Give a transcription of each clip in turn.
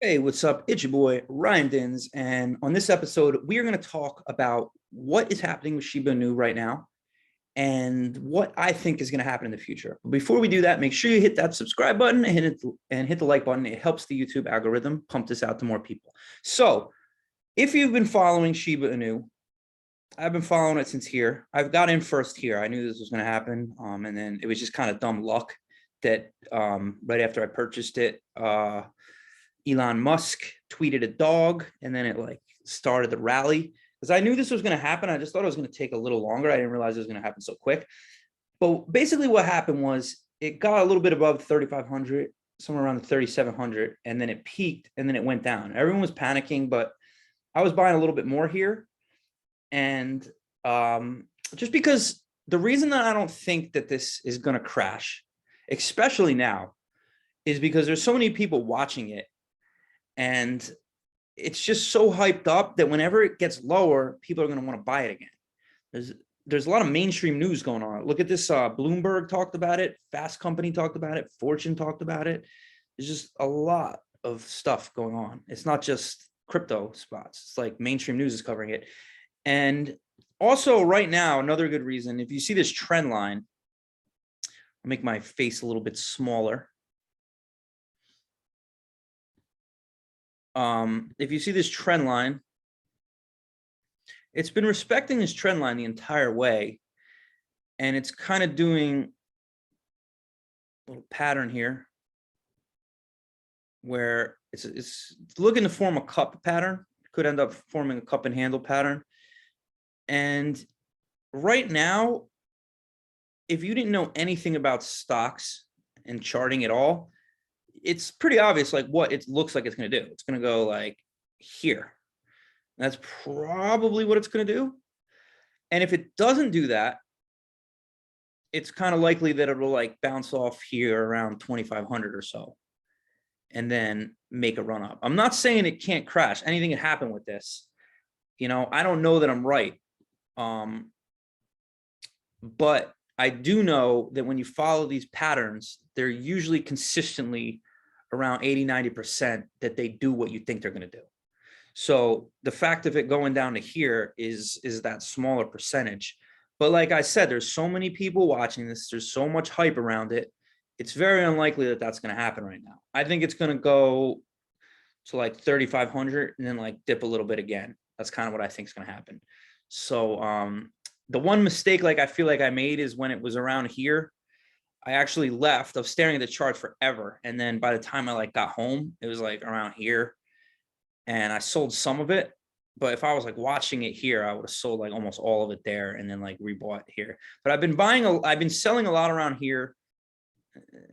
Hey, what's up? It's your boy Ryan Dins, and on this episode, we are going to talk about what is happening with Shiba Inu right now and what I think is going to happen in the future. But before we do that, make sure you hit that subscribe button and hit the like button. It helps the YouTube algorithm pump this out to more people. So, if you've been following Shiba Inu, I've been following it since here. I've got in first here. I knew this was going to happen, and then it was just kind of dumb luck that right after I purchased it. Elon Musk tweeted a dog, and then it like started the rally because I knew this was going to happen. I just thought it was going to take a little longer. I didn't realize it was going to happen so quick. But basically what happened was it got a little bit above 3,500, somewhere around the 3,700, and then it peaked and then it went down. Everyone was panicking, but I was buying a little bit more here. And just because the reason that I don't think that this is going to crash, especially now, is because there's so many people watching it. And it's just so hyped up that whenever it gets lower, people are going to want to buy it again. There's a lot of mainstream news going on. Look at this. Bloomberg talked about it. Fast Company talked about it. Fortune talked about it. There's just a lot of stuff going on. It's not just crypto spots. It's like mainstream news is covering it. And also right now, another good reason, if you see this trend line, I'll make my face a little bit smaller. If you see this trend line, it's been respecting this trend line the entire way, and it's kind of doing a little pattern here where it's looking to form a cup pattern. It could end up forming a cup and handle pattern. And right now, if you didn't know anything about stocks and charting at all, it's pretty obvious like what it looks like it's going to do. It's going to go like here. That's probably what it's going to do. And if it doesn't do that, it's kind of likely that it'll like bounce off here around 2,500 or so and then make a run up. I'm not saying it can't crash. Anything can happen with this. You know, I don't know that I'm right. But I do know that when you follow these patterns, they're usually consistently around 80–90% that they do what you think they're going to do. So the fact of it going down to here is that smaller percentage. But like I said, there's so many people watching this. There's so much hype around it. It's very unlikely that that's going to happen right now. I think it's going to go to like 3,500 and then like dip a little bit again. That's kind of what I think is going to happen. So the one mistake like I feel like I made is when it was around here, I actually left. I was staring at the chart forever. And then by the time I like got home, it was like around here and I sold some of it. But if I was like watching it here, I would have sold like almost all of it there and then like rebought here. But I've been selling a lot around here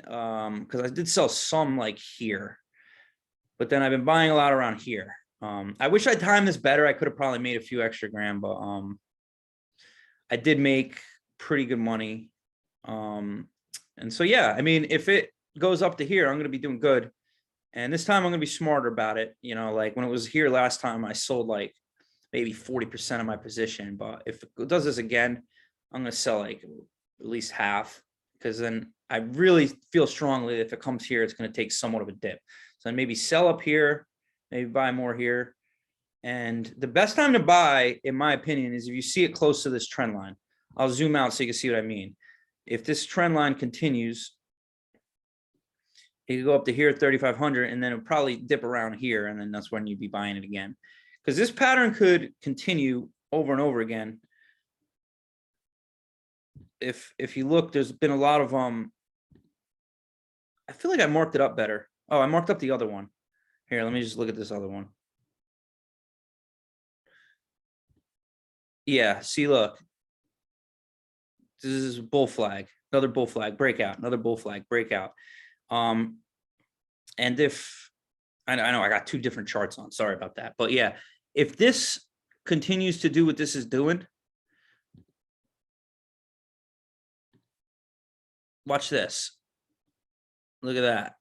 because I did sell some like here, but then I've been buying a lot around here. I wish I timed this better. I could have probably made a few extra grand, but I did make pretty good money. And so, yeah, I mean, if it goes up to here, I'm going to be doing good. And this time I'm going to be smarter about it. You know, like when it was here last time, I sold like maybe 40% of my position. But if it does this again, I'm going to sell like at least half, because then I really feel strongly that if it comes here, it's going to take somewhat of a dip. So maybe sell up here, maybe buy more here. And the best time to buy, in my opinion, is if you see it close to this trend line. I'll zoom out so you can see what I mean. If this trend line continues, it could go up to here at 3,500, and then it'll probably dip around here, and then that's when you'd be buying it again. Because this pattern could continue over and over again. If you look, there's been a lot of I feel like I marked it up better. Oh, I marked up the other one. Here, let me just look at this other one. Yeah, see, look. This is bull flag, another bull flag breakout, another bull flag breakout. And if I know I got two different charts on, sorry about that, but yeah, if this continues to do what this is doing, watch this. Look at that.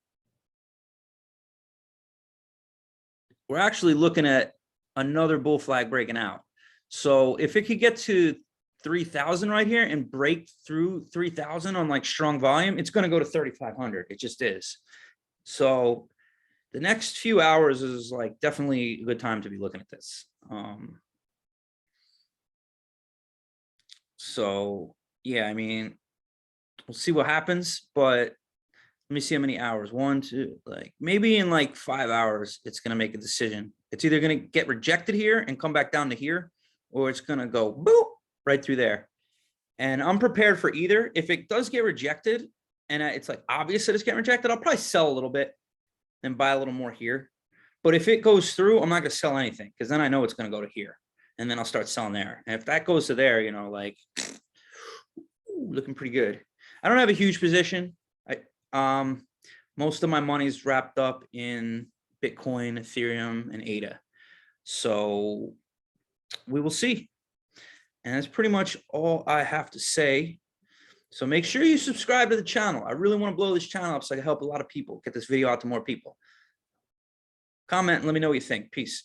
We're actually looking at another bull flag breaking out. So if it could get to 3,000 right here and break through 3,000 on like strong volume, it's going to go to 3,500. It just is. So the next few hours is like definitely a good time to be looking at this. So yeah, I mean, we'll see what happens, but let me see how many hours. 1, 2, like maybe in like 5 hours, it's going to make a decision. It's either going to get rejected here and come back down to here, or it's going to go boop right through there. And I'm prepared for either. If it does get rejected and it's like obvious that it's getting rejected, I'll probably sell a little bit and buy a little more here. But if it goes through, I'm not going to sell anything because then I know it's going to go to here and then I'll start selling there. And if that goes to there, you know, like looking pretty good. I don't have a huge position. Most of my money's wrapped up in Bitcoin, Ethereum, and ADA. So we will see. And that's pretty much all I have to say. So make sure you subscribe to the channel. I really want to blow this channel up so I can help a lot of people, get this video out to more people. Comment and let me know what you think. Peace.